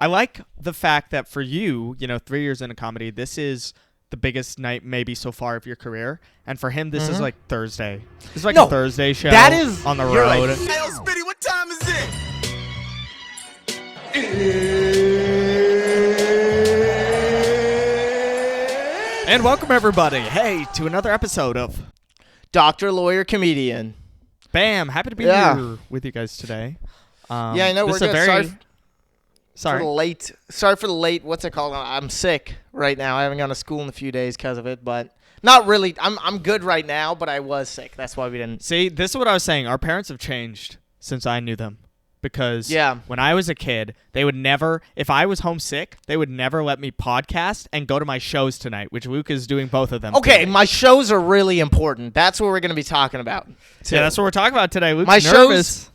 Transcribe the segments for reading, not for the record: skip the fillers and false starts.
I like the fact that for you, 3 years into comedy, this is the biggest night maybe so far of your career. And for him, this is like Thursday. This is like a Thursday show that is, on the you're road. Right. Hey, yo, Spitty, what time is it? And welcome, everybody, to another episode of Doctor, Lawyer, Comedian. Bam. Happy to be here with you guys today. Yeah, I know. This We're is a good. very... Sorry for the late. What's it called? I'm sick right now. I haven't gone to school in a few days because of it, but not really. I'm good right now, but I was sick. That's why we didn't. See, this is what I was saying. Our parents have changed since I knew them. Because when I was a kid, they would never, if I was homesick, they would never let me podcast and go to my shows tonight, which Luke is doing both of them. Okay, today. my shows are really important. That's what we're going to be talking about. Too. Yeah, that's what we're talking about today. Luke's my nervous. Shows,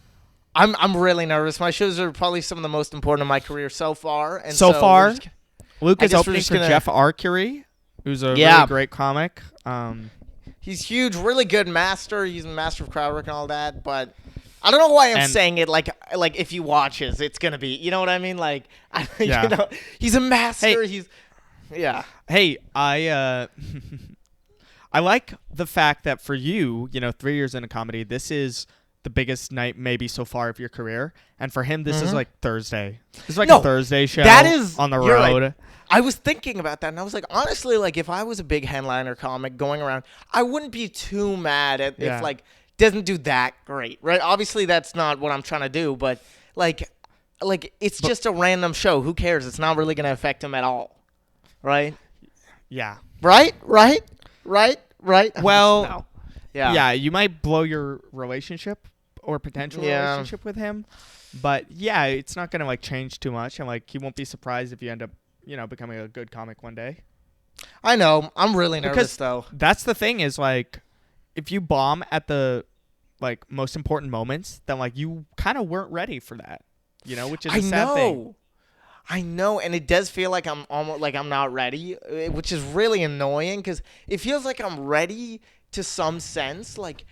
I'm really nervous. My shows are probably some of the most important in my career so far. And so far, Luke is opening for gonna... Jeff Arcuri, who's a really great comic. He's huge, really good master. He's a master of crowd work and all that, but... I don't know why I'm saying it like if he watches, it's going to be, you know what I mean? Like, he's a master. Hey, I like the fact that for you, 3 years into comedy, this is the biggest night maybe so far of your career. And for him, this is like Thursday. This is like a Thursday show on the road. Right. I was thinking about that, and I was like, honestly, like if I was a big headliner comic going around, I wouldn't be too mad if like, doesn't do that great, right? Obviously, that's not what I'm trying to do, but like it's just a random show. Who cares? It's not really going to affect him at all, right? Yeah. Right? Well, no. Yeah, you might blow your relationship or potential relationship with him, but yeah, it's not going to like change too much, and like he won't be surprised if you end up, becoming a good comic one day. I know. I'm really nervous though. That's the thing is like, if you bomb at the like most important moments, then like you kind of weren't ready for that, which is a sad thing. I know, and it does feel like I'm almost like I'm not ready, which is really annoying because it feels like I'm ready to some sense. Like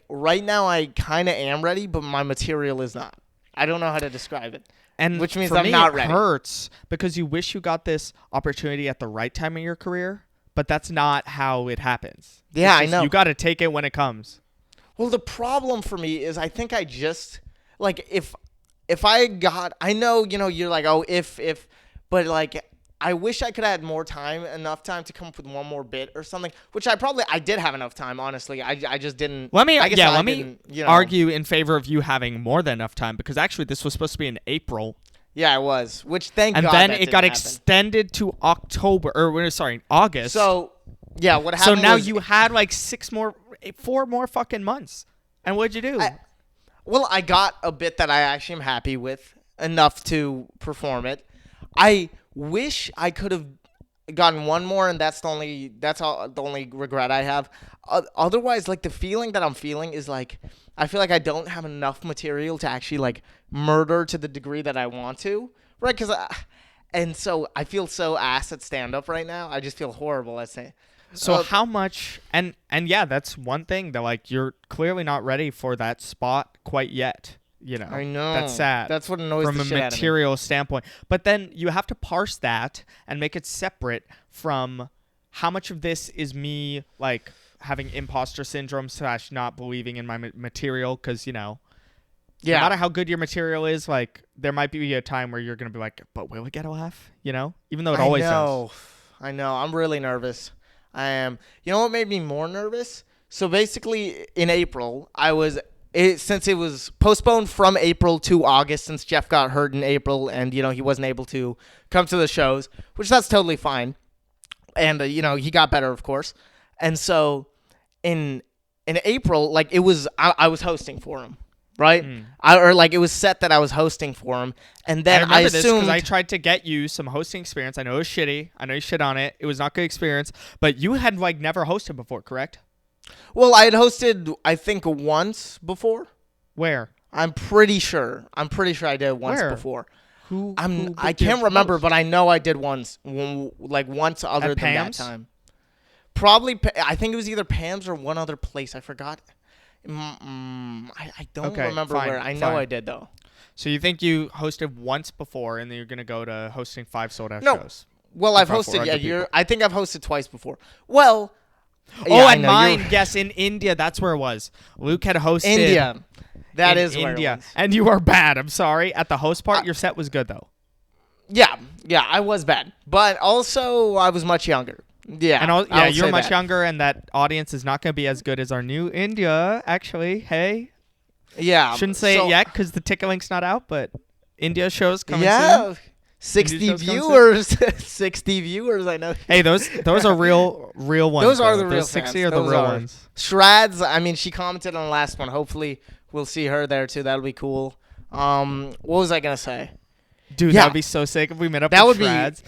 right now, I kind of am ready, but my material is not. I don't know how to describe it, and which means for I'm me, not ready. It hurts because you wish you got this opportunity at the right time in your career. But that's not how it happens. Yeah, I know. You got to take it when it comes. Well, the problem for me is I think I just, like, if I got, I know, you're like, oh, if, but, like, I wish I could have had more time, enough time to come up with one more bit or something, which I did have enough time, honestly. I just didn't. Let me argue in favor of you having more than enough time, because actually this was supposed to be in April. Yeah, it was, which thank God and then that it got happen. Extended to August. So, yeah, what happened So now was, you had like 4 more fucking months. And what'd you do? I got a bit that I actually am happy with, enough to perform it. I wish I could have gotten one more, and that's the only regret I have. Otherwise, like, the feeling that I'm feeling is like, I feel like I don't have enough material to actually like murder to the degree that I want to, right? And so I feel so ass at stand up right now. I just feel horrible at saying. So how much? And yeah, that's one thing that like you're clearly not ready for that spot quite yet. I know. That's sad. That's what annoys from the a shit out of me. material standpoint. But then you have to parse that and make it separate from how much of this is me like having imposter syndrome / not believing in my material, because no matter how good your material is, like there might be a time where you're gonna be like, but will it get a laugh? Even though it always does. I know. I'm really nervous. I am. You know what made me more nervous? So basically, in April, since it was postponed from April to August, since Jeff got hurt in April, and he wasn't able to come to the shows, which that's totally fine. And he got better, of course. And so in April, like I was hosting for him, right? It was set that I was hosting for him, and then I assumed this because I tried to get you some hosting experience. I know it was shitty. I know you shit on it. It was not good experience, but you had like never hosted before, correct? Well, I had hosted, I think, once before. Where? I'm pretty sure I did it once before. I can't remember, but I know I did once other than Pam's? that time. Probably, I think it was either Pam's or one other place. I forgot. I don't remember where. I know I did, though. So you think you hosted once before, and then you're gonna go to hosting 5 sold out No. shows? Well, I've hosted. Yeah, I think I've hosted twice before. Well. Yeah, and mine. Yes, in India, that's where it was. Luke had hosted India. That is India, where it was. and you were bad. I'm sorry. At the host part, your set was good though. Yeah, I was bad, but also I was much younger. Yeah, and you're much younger, and that audience is not going to be as good as our new India. Actually, hey, shouldn't say it yet because the ticket link's not out, but India shows coming soon. 60 viewers. 60 viewers, I know. Hey, those are real ones. Those are the real 60 are the real ones. Shrads, I mean, she commented on the last one. Hopefully, we'll see her there, too. That'll be cool. What was I going to say? Dude, that would be so sick if we met up with Shrads.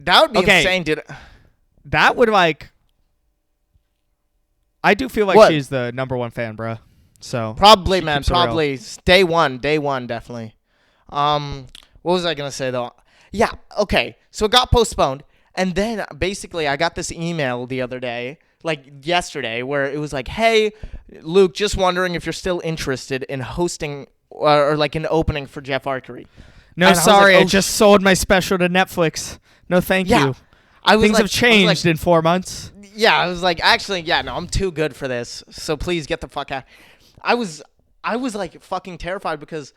That would be insane, dude. That would, like... I do feel like she's the number one fan, bro. So probably, man. Probably. Day one, definitely. What was I going to say, though? Yeah, okay. So it got postponed, and then basically I got this email the other day, like yesterday, where it was like, hey, Luke, just wondering if you're still interested in hosting or like an opening for Jeff Arcuri. No, sorry, I just sold my special to Netflix. No, thank you. Things have changed in 4 months. Yeah, I was like, actually, no, I'm too good for this, so please get the fuck out. I was like fucking terrified because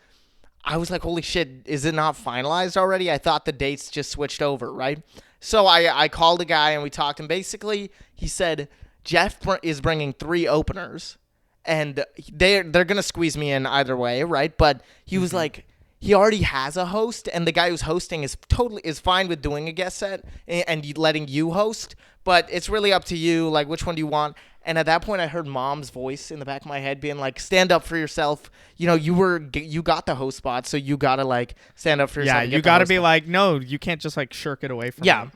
I was like, holy shit, is it not finalized already? I thought the dates just switched over, right? So I called a guy and we talked, and basically he said Jeff is bringing 3 openers, and they're gonna squeeze me in either way, right? But he was like, he already has a host, and the guy who's hosting is fine with doing a guest set and letting you host, but it's really up to you, like which one do you want? And at that point, I heard Mom's voice in the back of my head being like, stand up for yourself. You know, you got the host spot, so you got to like stand up for yourself. Yeah, you got to be like, no, you can't just like shirk it away from me.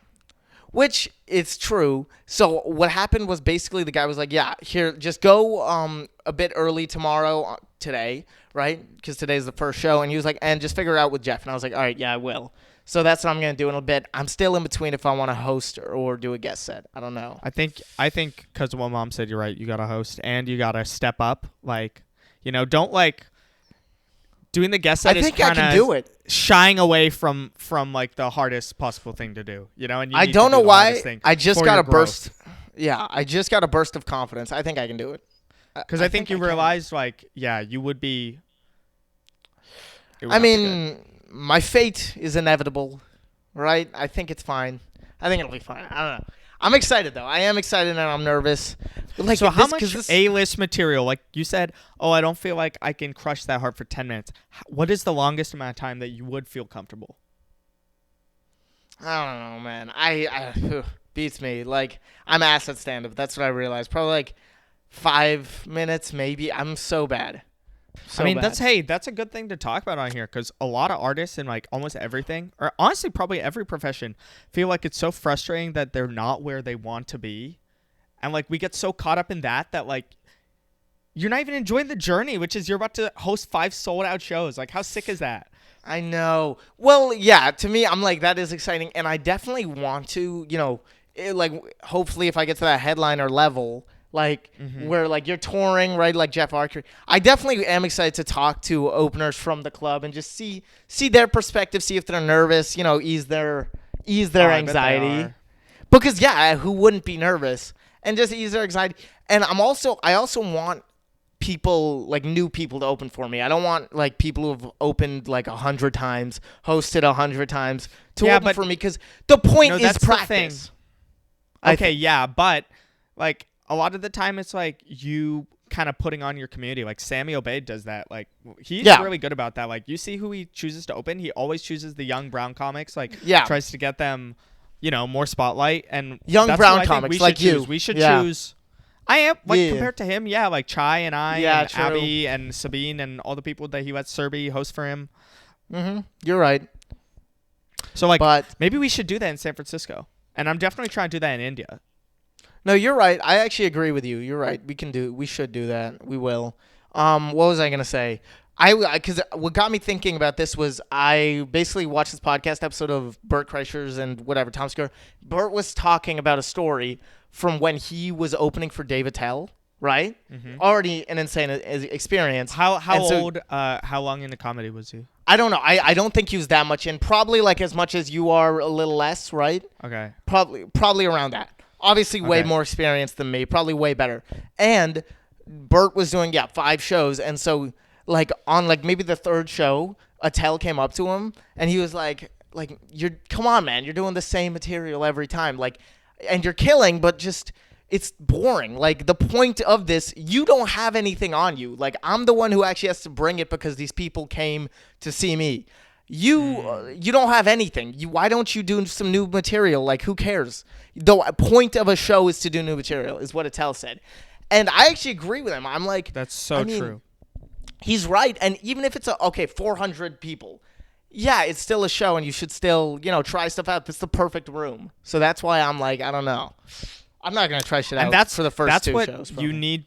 Which it's true. So what happened was basically the guy was like, yeah, here, just go a bit early today, right? Because today's the first show. And he was like, and just figure it out with Jeff. And I was like, all right, yeah, I will. So that's what I'm going to do in a bit. I'm still in between if I want to host or do a guest set. I don't know. I think because of what Mom said, you're right. You got to host and you got to step up. Like, you know, don't like doing the guest set. I think I can do it. Shying away from like the hardest possible thing to do, you know. And I don't know why. I just got a burst. Yeah, I just got a burst of confidence. I think I can do it. Because I think you realized, like, yeah, you would be. I mean, my fate is inevitable, right? I think it's fine. I think it'll be fine. I don't know. I'm excited, though. I am excited and I'm nervous. Like, so how much A-list material? Like you said, I don't feel like I can crush that hard for 10 minutes. What is the longest amount of time that you would feel comfortable? I don't know, man. I beats me. Like, I'm ass at stand-up. That's what I realized. Probably like 5 minutes, maybe. I'm so bad. That's a good thing to talk about on here because a lot of artists in like almost everything, or honestly probably every profession, feel like it's so frustrating that they're not where they want to be, and like we get so caught up in that like you're not even enjoying the journey, which is you're about to host 5 sold-out shows. Like, how sick is that? I know. Well, yeah. To me, I'm like, that is exciting, and I definitely want to, you know, hopefully if I get to that headliner level. Like, where, like, you're touring, right, like Jeff Arcuri. I definitely am excited to talk to openers from the club and just see their perspective, see if they're nervous, you know, ease their anxiety. Because, yeah, who wouldn't be nervous? And just ease their anxiety. And I also want people, like, new people to open for me. I don't want, like, people who have opened, like, 100 times, hosted 100 times to open for me. Because the point is practice. Okay, yeah, but, like, a lot of the time it's like you kind of putting on your community. Like Sammy Obeid does that. Like he's really good about that. Like you see who he chooses to open. He always chooses the young brown comics. Like tries to get them, you know, more spotlight. And young brown comics like you. We should choose. I am like compared to him. Yeah, like Chai and I and true. Abby and Sabine and all the people that he lets Serby host for him. You're right. So like, maybe we should do that in San Francisco. And I'm definitely trying to do that in India. No, you're right. I actually agree with you. You're right. We should do that. We will. What was I going to say? Because what got me thinking about this was I basically watched this podcast episode of Bert Kreischer's and whatever, Tom Segura. Bert was talking about a story from when he was opening for Dave Attell, right? Already an insane experience. How old, how long into comedy was he? I don't know. I don't think he was that much in. Probably like as much as you are, a little less, right? Okay. Probably around that. Obviously, way Okay. more experienced than me. Probably way better. And Bert was doing 5 shows, and so like on like maybe the third show, Attell came up to him and he was like you're come on, man, you're doing the same material every time, like, and you're killing, but just it's boring. Like the point of this, you don't have anything on you. Like I'm the one who actually has to bring it because these people came to see me. You don't have anything. Why don't you do some new material? Like who cares? The point of a show is to do new material, is what Attell said. And I actually agree with him. I'm like, That's so true. He's right. And even if it's 400 people, yeah, it's still a show, and you should still, try stuff out. This is the perfect room. So that's why I'm like, I don't know. I'm not gonna try shit out. And that's for the first that's 2 what shows. you probably. need.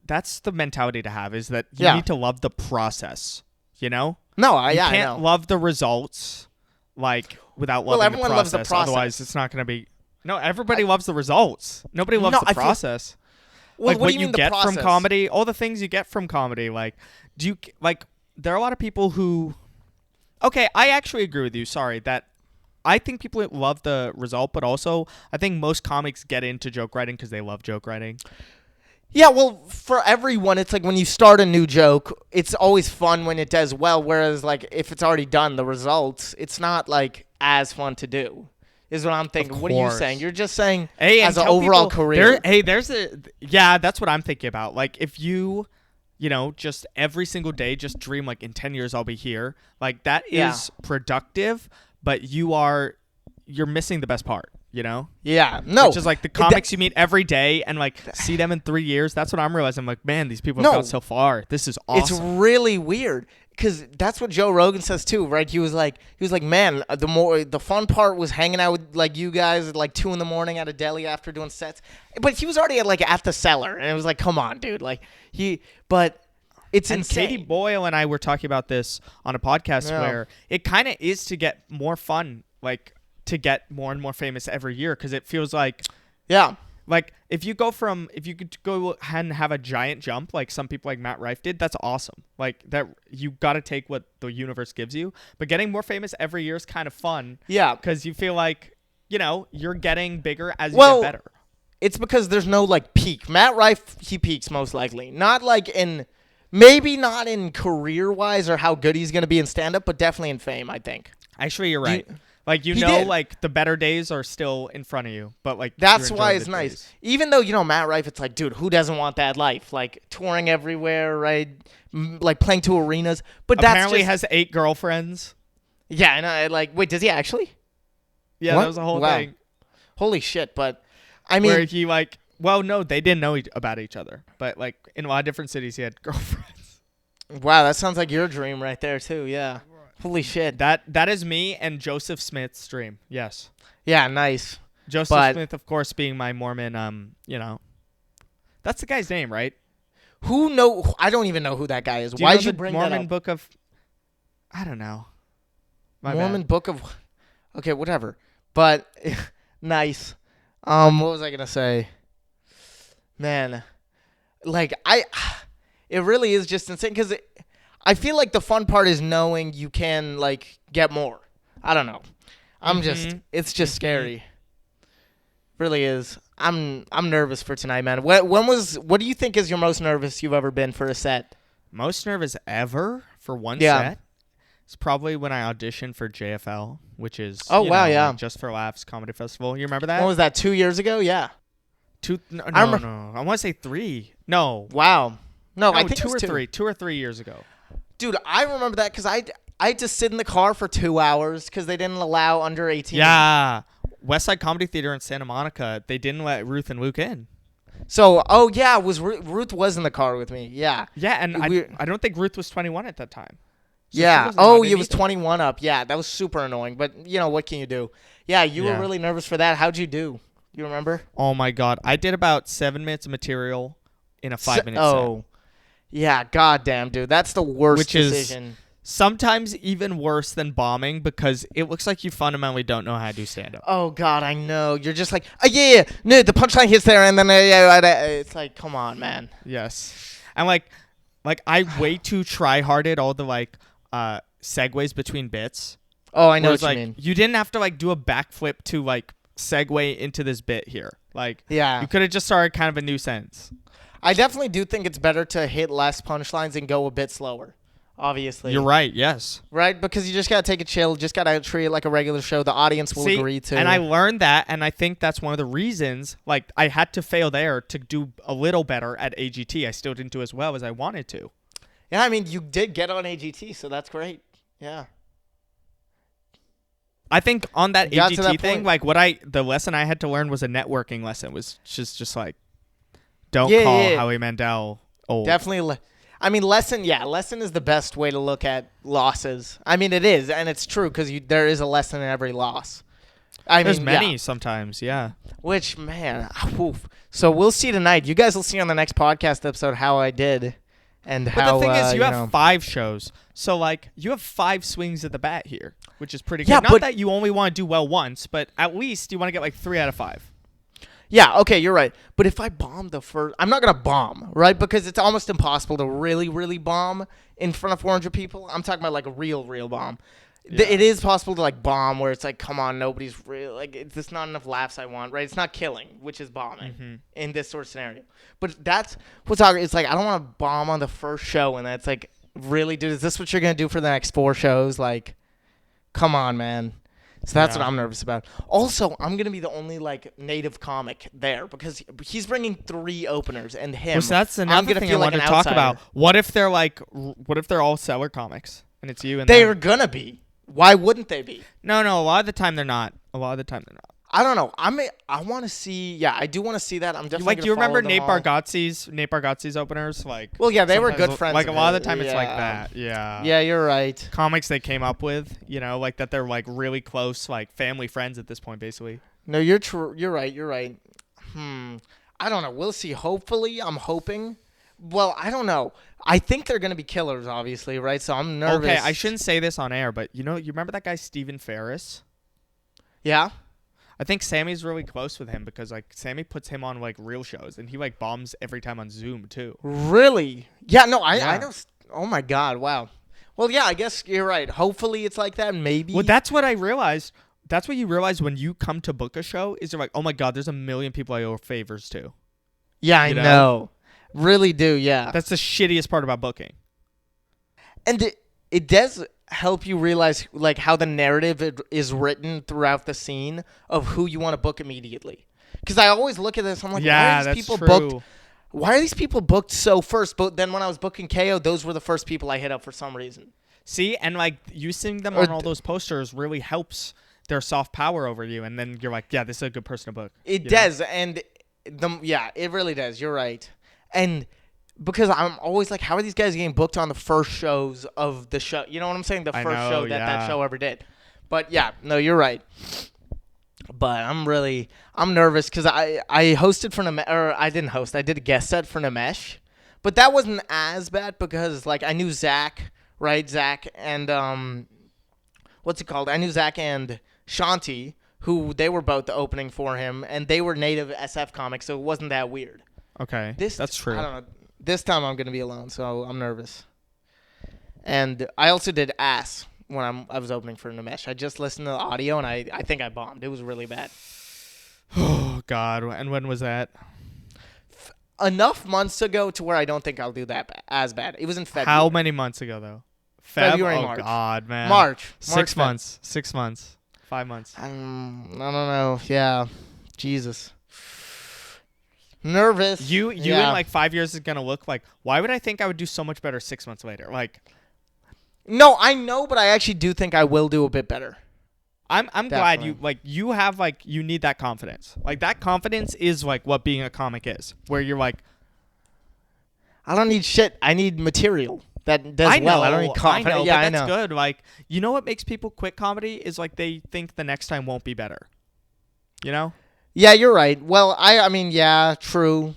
That's the mentality to have, is that you Yeah. need to love the process. You know. No, You I can't know. love the results, like, without loving everyone the loves process. the process. Otherwise, it's not going to be. No, everybody loves the results. Nobody loves the I feel- process. Well, Like what what do you mean the get process? from comedy, all the things you get from comedy. Like, do you like? There are a lot of people who. Okay, I actually agree with you. Sorry, that I think people love the result, but also I think most comics get into joke writing because they love joke writing. Yeah, well, for everyone, it's like when you start a new joke, it's always fun when it does well. Whereas, like, if it's already done, the results, it's not like as fun to do. Is what I'm thinking. What are you course. saying? You're just saying Hey, and as an tell overall people, career. there's a that's what I'm thinking about. Like if you just every single day just dream like in 10 years I'll be here. Like that Yeah. is productive, but you're missing the best part, Yeah, no. Which is like the comics you meet every day and like see them in 3 years. That's what I'm realizing. I'm like, man, these people have No. got so far. This is awesome. It's really weird because that's what Joe Rogan says too, right? He was like, man, the fun part was hanging out with like you guys at like 2 a.m. at a deli after doing sets. But he was already at the cellar, and it was like, come on, dude, but it's and insane. Katie Boyle and I were talking about this on a podcast Yeah. where it kind of is to get more fun, like to get more and more famous every year, because it feels like Yeah. like if you could go and have a giant jump like some people like Matt Rife did, that's awesome. Like that you got to take what the universe gives you, but getting more famous every year is kind of fun. Yeah. Because you feel like you're getting bigger as you Well, get better. It's because there's no like peak. Matt Rife, he peaks most likely. Not like maybe not in career wise or how good he's gonna be in stand up, but definitely in fame, I think. Actually, you're right. Like He did. like the better days are still in front of you, but like That's you're why enjoying it's the nice. days. Even though, Matt Rife, it's like, dude, who doesn't want that life? Like touring everywhere, right? Like playing to arenas. But Apparently that's just, has 8 girlfriends. yeah, and wait, does he actually? Yeah, What? that was the whole Wow. thing. Holy shit! But I mean, Where he well, no, they didn't know about each other, but like in a lot of different cities, he had girlfriends. wow, that sounds like your dream right there too. Yeah. Holy shit. That is me and Joseph Smith's dream. Yes, Yeah, nice. Joseph Smith, of course, being my Mormon. That's the guy's name, right? I don't even know who that guy is. Do you Why know did you the bring Mormon that up? book of? I don't know. My Mormon bad. Book of. Okay, whatever. But nice. What was I gonna say? Man, like it really is just insane because I feel like the fun part is knowing you can like get more. I don't know. It's just scary. Really is. I'm nervous for tonight, man. What do you think is your most nervous you've ever been for a set? Most nervous ever for one Yeah. set. It's probably when I auditioned for JFL, which is Oh, wow, yeah. like Just for Laughs Comedy Festival. You remember that? When was that? 2 years ago? Yeah. No, I remember- no. I want to say 3. No, Wow. No, I no, think it 2 was or 2. 3. 2 or 3 years ago. Dude, I remember that because I had to sit in the car for 2 hours because they didn't allow under 18. Yeah. West Side Comedy Theater in Santa Monica. They didn't let Ruth and Luke in. So, yeah, Ruth was in the car with me. Yeah. Yeah, and We- I don't think Ruth was 21 at that time. So she Yeah. wasn't allowed Oh, in it was either. 21 up. Yeah, that was super annoying. But, what can you do? Yeah, you were Yeah. really nervous for that. How'd you do? You remember? Oh my God. I did about 7 minutes of material in a 5-minute set. Oh. Yeah, goddamn, dude. That's the worst Which is decision. sometimes even worse than bombing because it looks like you fundamentally don't know how to do stand-up. Oh, God, I know. You're just like, yeah. No, the punchline hits there, and then, it's like, come on, man. Yes. And like I way too try-hearted all the segues between bits. Oh, I know Whereas, what like, you mean. you didn't have to like do a backflip to like segue into this bit here. Like, Yeah. you could have just started kind of a new sentence. I definitely do think it's better to hit less punchlines and go a bit slower. Obviously. You're right. Yes. Right? Because you just got to take a chill. Just got to treat it like a regular show. The audience will agree to. And I learned that, and I think that's one of the reasons, like, I had to fail there to do a little better at AGT. I still didn't do as well as I wanted to. Yeah, I mean, you did get on AGT, so that's great. Yeah. I think on that You got to AGT that thing, point. like, the lesson I had to learn was a networking lesson, was just like, don't Yeah, call yeah. Howie Mandel old. Definitely. I mean, lesson is the best way to look at losses. I mean, it is, and it's true because there is a lesson in every loss. There's mean, many yeah. sometimes, yeah. Which, man, oof. So we'll see tonight. You guys will see on the next podcast episode how I did and But how, the thing is, you have know. 5 shows. So, like, you have 5 swings at the bat here, which is pretty good. Yeah, Not but- that you only want to do well once, but at least you want to get, like, 3 out of 5. Yeah, okay, you're right. But if I bomb the first... I'm not going to bomb, right? Because it's almost impossible to really, really bomb in front of 400 people. I'm talking about, like, a real bomb. Yeah. It is possible to, like, bomb where it's like, come on, nobody's real. Like, it's just not enough laughs I want, right? It's not killing, which is bombing in this sort of scenario. But that's what's talking. It's like, I don't want to bomb on the first show. And that's like, really, dude, is this what you're going to do for the next 4 shows? Like, come on, man. So that's Yeah. what I'm nervous about. Also, I'm going to be the only, like, native comic there because he's bringing 3 openers and him. Well, so that's I'm another gonna thing I feel like wanted to an talk outsider. about. What if they're all seller comics and it's you and They them? are going to be. Why wouldn't they be? No, a lot of the time they're not. I don't know. I want to see. Yeah, I do want to see that. I'm definitely Like, gonna do you remember follow Nate them all. Bargatze's openers? Like, Well, yeah, they were sometimes, good friends. Like, a of lot of his. the time it's like Yeah. that. Yeah. Yeah, you're right. Comics they came up with, you know, like that they're like really close, like family friends at this point, basically. No, you're true. You're right. You're right. I don't know. We'll see. Hopefully, I'm hoping. Well, I don't know. I think they're gonna be killers, obviously, right? So I'm nervous. Okay, I shouldn't say this on air, but you remember that guy Stephen Ferris? Yeah. I think Sammy's really close with him because like Sammy puts him on like real shows and he like bombs every time on Zoom too. Really? Yeah. No, I Yeah. know. Oh my God! Wow. Well, yeah. I guess you're right. Hopefully, it's like that. Maybe. Well, that's what I realized. That's what you realize when you come to book a show is you're like, oh my God, there's a million people I owe favors to. Yeah, I you know? know. Really do. Yeah. That's the shittiest part about booking. And it does help you realize like how the narrative is written throughout the scene of who you want to book immediately. Because I always look at this, I'm like, why Yeah, are these that's people true. booked? Why are these people booked so first? But then when I was booking KO, those were the first people I hit up for some reason. See, and like you seeing them Or on all those posters really helps their soft power over you, and then you're like, yeah, this is a good person to book. It you know? does, and it really does. You're right, and because I'm always like, how are these guys getting booked on the first shows of the show? You know what I'm saying? The I first know, show that yeah. show ever did. But yeah, no, you're right. But I'm nervous because I hosted for Namesh, or I didn't host. I did a guest set for Namesh, but that wasn't as bad because like I knew Zach, right? Zach and what's it called? I knew Zach and Shanti, who they were both opening for him, and they were native SF comics, so it wasn't that weird. Okay, that's true. I don't know. This time I'm gonna be alone, so I'm nervous. And I also did Ass when I was opening for Namesh. I just listened to the audio, and I think I bombed. It was really bad. Oh God, and when was that? Enough months ago to where I don't think I'll do that as bad. It was in February. How many months ago though? February, oh, March. God, man. March. 6 Feb. months. 6 months. 5 months. I don't know. Yeah. Jesus. Nervous. You Yeah. in like 5 years is gonna look like. Why would I think I would do so much better 6 months later? Like, No, I know, but I actually do think I will do a bit better. I'm glad Definitely. you have like you need that confidence. Like that confidence is like what being a comic is, where you're like, I don't need shit. I need material that does I know, well. I don't need confidence. I know, Yeah, but I that's know. good. Like, you know what makes people quit comedy is like they think the next time won't be better. You know? Yeah, you're right. Well, I mean, yeah, true.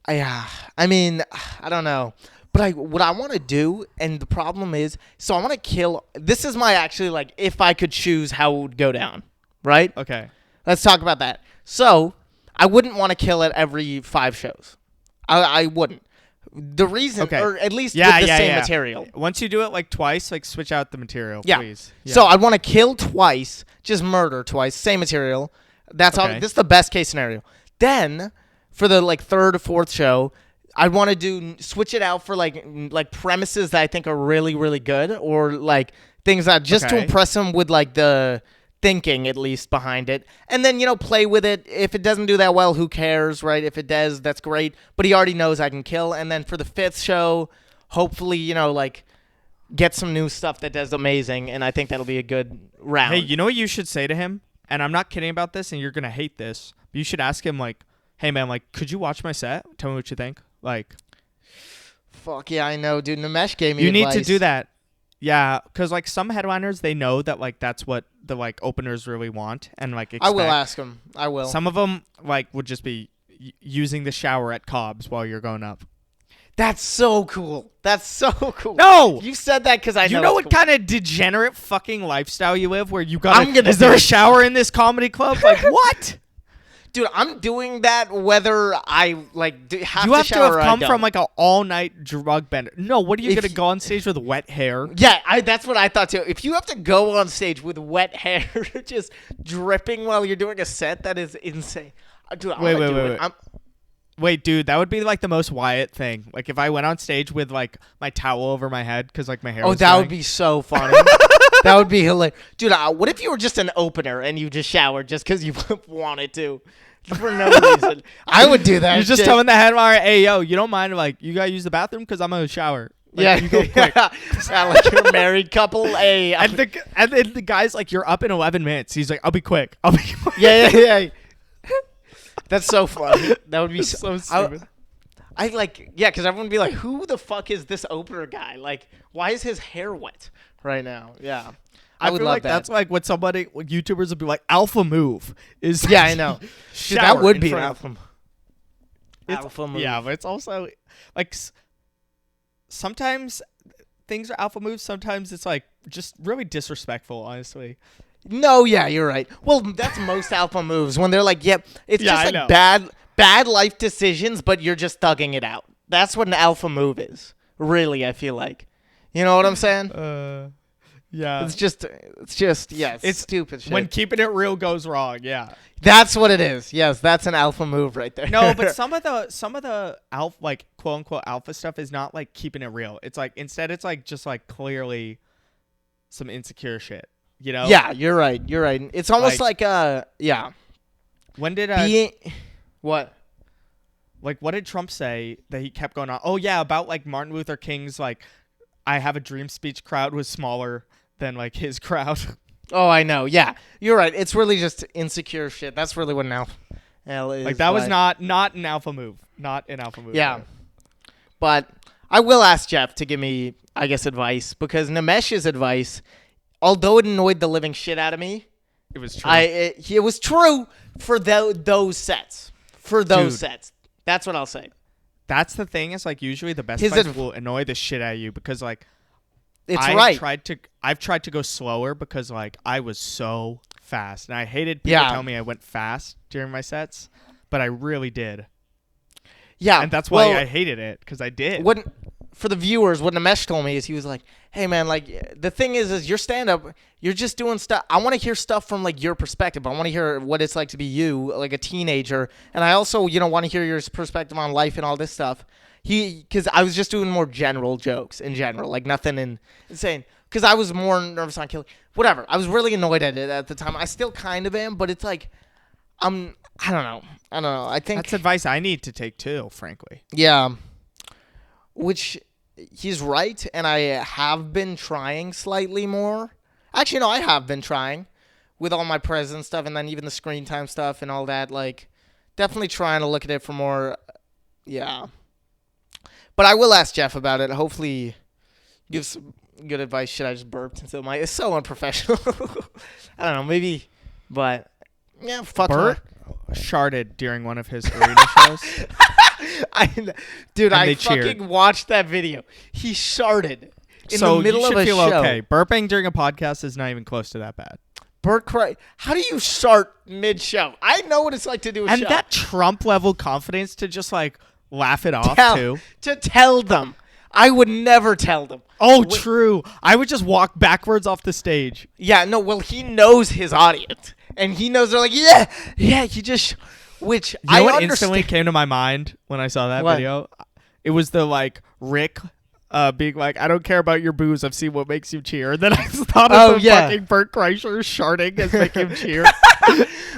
I mean, I don't know. But what I want to do, and the problem is, so I want to kill. This is my actually like, if I could choose how it would go down, right? Okay. Let's talk about that. So I wouldn't want to kill it every 5 shows. I wouldn't. The reason, Okay. or at least Yeah, with the yeah, same yeah. material. Once you do it like twice, like switch out the material, Yeah. please. Yeah. So I want to kill twice, just murder twice, same material. That's all. Okay. This is the best case scenario. Then for the like third or fourth show, I want to switch it out for like premises that I think are really really good, or like things that just to Okay. impress him with like the thinking at least behind it, and then play with it. If it doesn't do that well, who cares, right? If it does, that's great. But he already knows I can kill. And then for the fifth show, hopefully like get some new stuff that does amazing, and I think that'll be a good round. Hey, you know what you should say to him? And I'm not kidding about this, and you're gonna hate this. But you should ask him like, "Hey man, like, could you watch my set? Tell me what you think." Like, Fuck yeah, I know, dude. Namesh gave me you advice. need to do that. Yeah, because like some headliners, they know that like that's what the like openers really want, and like expect. I will ask him. I will. Some of them like would just be using the shower at Cobb's while you're going up. That's so cool. That's so cool. No, You said that because I know. you know it's what cool. kind of degenerate fucking lifestyle you live, where you got. I'm gonna Is there do a it. shower in this comedy club? Like what? Dude, I'm doing that whether I like have You to have to shower have or I come don't. from like an all-night drug bender. No, what are you If gonna y- go on stage with wet hair? Yeah, that's what I thought too. If you have to go on stage with wet hair just dripping while you're doing a set, that is insane. Dude, I'm Wait, gonna wait, do wait, it. wait. I'm- Wait, dude, that would be like the most Wyatt thing. Like if I went on stage with like my towel over my head because like my hair. Oh, was that drying. would be so funny. That would be hilarious. Dude, what if you were just an opener and you just showered just because you wanted to? For no reason. I would do that. You're just shit. telling the headliner, "Hey, yo, you don't mind like you gotta use the bathroom because I'm gonna shower." Like, Yeah, you go quick. Yeah, like you're a married couple. Hey, And then the guy's like, "You're up in 11 minutes." He's like, "I'll be quick. I'll be quick." yeah. That's so funny. That would be So stupid. I like, yeah, because everyone would be like, who the fuck is this opener guy? Like, why is his hair wet right now? Yeah. I would feel love like that. that's like what YouTubers would be like. Alpha move is Yeah, I know. Dude, shower that would in be an front of- alpha. It's- Alpha move. Yeah, but it's also like sometimes things are alpha moves. Sometimes it's like just really disrespectful, honestly. No, yeah, you're right. Well, that's most alpha moves when they're like, yep, it's Yeah, just I like know. bad life decisions, but you're just thugging it out. That's what an alpha move is. Really, I feel like. You know what I'm saying? Yeah. It's just, yeah, it's stupid shit. When keeping it real goes wrong. Yeah. That's what it is. Yes, that's an alpha move right there. No, but some of the alpha, like quote unquote alpha stuff is not like keeping it real. It's like instead it's like just like clearly some insecure shit. You know? Yeah, you're right. You're right. It's almost like yeah. When did Being what? like what did Trump say that he kept going on? Oh yeah, about like Martin Luther King's like I have a dream speech crowd was smaller than like his crowd. Oh, I know. Yeah, you're right. It's really just insecure shit. That's really what an alpha is. Like that was but- not an alpha move. Not an alpha move. Yeah. But I will ask Jeff to give me, I guess, advice, because Namesh's advice, although it annoyed the living shit out of me, It was true. it was true for those sets. For those Dude. sets. That's what I'll say. That's the thing. Is like usually the best His advice adv- will annoy the shit out of you because like It's I've right. tried to go slower because like I was so fast and I hated people Yeah. telling me I went fast during my sets, but I really did, Yeah. and that's why well, I hated it because I did. What for the viewers, what Namesh told me is he was like, "Hey man, like the thing is your stand up, you're just doing stuff. I want to hear stuff from like your perspective. I want to hear what it's like to be you, like a teenager, and I also, want to hear your perspective on life and all this stuff." Because I was just doing more general jokes in general, like nothing insane. Because I was more nervous on killing, whatever. I was really annoyed at it at the time. I still kind of am, but it's like, I don't know. I think That's advice I need to take too, frankly. yeah. Which he's right, and I have been trying slightly more. Actually, no, I have been trying with all my present stuff and then even the screen time stuff and all that. Like, definitely trying to look at it for more, yeah. But I will ask Jeff about it. Hopefully, give some good advice. Shit, I just burped into my. It's so unprofessional. I don't know, maybe, but yeah, fuck. Bert sharded during one of his arena shows. Dude, I they fucking cheered. watched that video. He sharted in So the middle you should of a feel show. okay. Burping during a podcast is not even close to that bad. Bert cried. How do you shart mid-show? I know what it's like to do a And show. that Trump level confidence to just like laugh it off too. To tell them. I would never tell them. Oh, true. I would just walk backwards off the stage. Yeah, no, well, he knows his audience. And he knows they're like, yeah, he just... Which You know I what understand. instantly came to my mind when I saw that What? video? It was the, like, Rick being like, I don't care about your booze. I've seen what makes you cheer. And then I thought of the fucking Bert Kreischer sharding as making him cheer.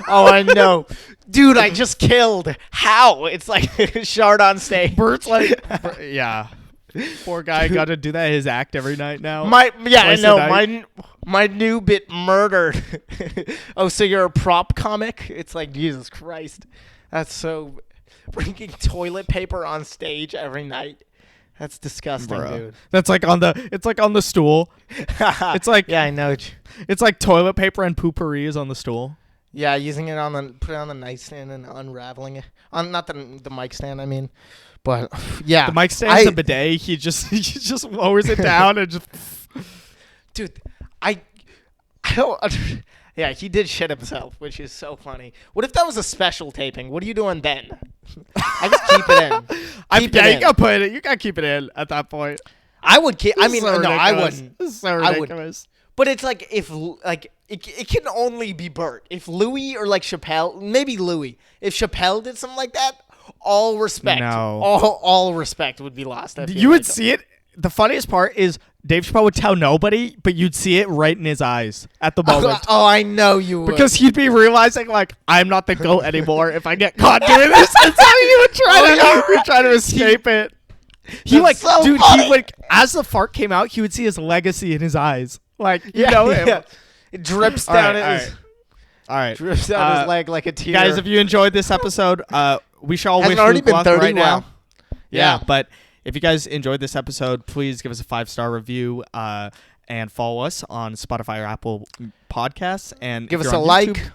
Oh, I know. Dude, I just killed. How? It's like shard on stage. Bert's like, yeah. Poor guy got to do that his act every night now. I Twice a know. night. My new bit murdered. Oh, so you're a prop comic? It's like, Jesus Christ. That's so... Bringing toilet paper on stage every night. That's disgusting, dude. That's like it's like on the stool. It's like, yeah, I know. It's like toilet paper and poopery is on the stool. Yeah, using it put it on the nightstand and unraveling it. Not the mic stand, I mean. But, yeah. The mic stand's a bidet. He just lowers it down and just... Dude, I don't... Yeah, he did shit himself, which is so funny. What if that was a special taping? What are you doing then? I just keep it in. You gotta put it. You gotta keep it in at that point. I would keep... I mean, So no, I ridiculous. wouldn't. This is so ridiculous. But it's like if it can only be Bert. If Louis or like Chappelle, maybe Louis. If Chappelle did something like that, all respect. No. All respect would be lost. I feel You would like. see it. The funniest part is Dave Chappelle would tell nobody, but you'd see it right in his eyes at the moment. Oh, I know you would. Because he'd be realizing, like, I'm not the GOAT anymore if I get caught doing this. And so he would try to escape it. That's so dude, funny. he like, as the fart came out, he would see his legacy in his eyes. Like, you know him. yeah. It drips All down right, his All right. drips down his leg like a tear. Guys, if you enjoyed this episode, we shall wish Hasn't already Luke been luck 30 right now. well. Yeah, Yeah. but if you guys enjoyed this episode, please give us a 5-star review and follow us on Spotify or Apple Podcasts. And Give if us you're a on like. YouTube,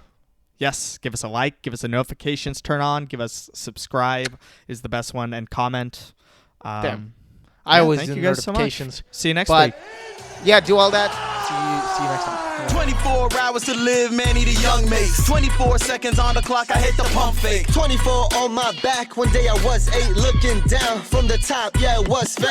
yes, give us a like. Give us a notifications turn on. Give us subscribe is the best one, and comment. Damn. I always thank do you guys so much. notifications. See you next But week. yeah, do all that. See you next time. 24 hours to live, man, need a young mates. 24 seconds on the clock, I hit the pump fake. 24 on my back, one day I was 8, looking down from the top, yeah, it was fake.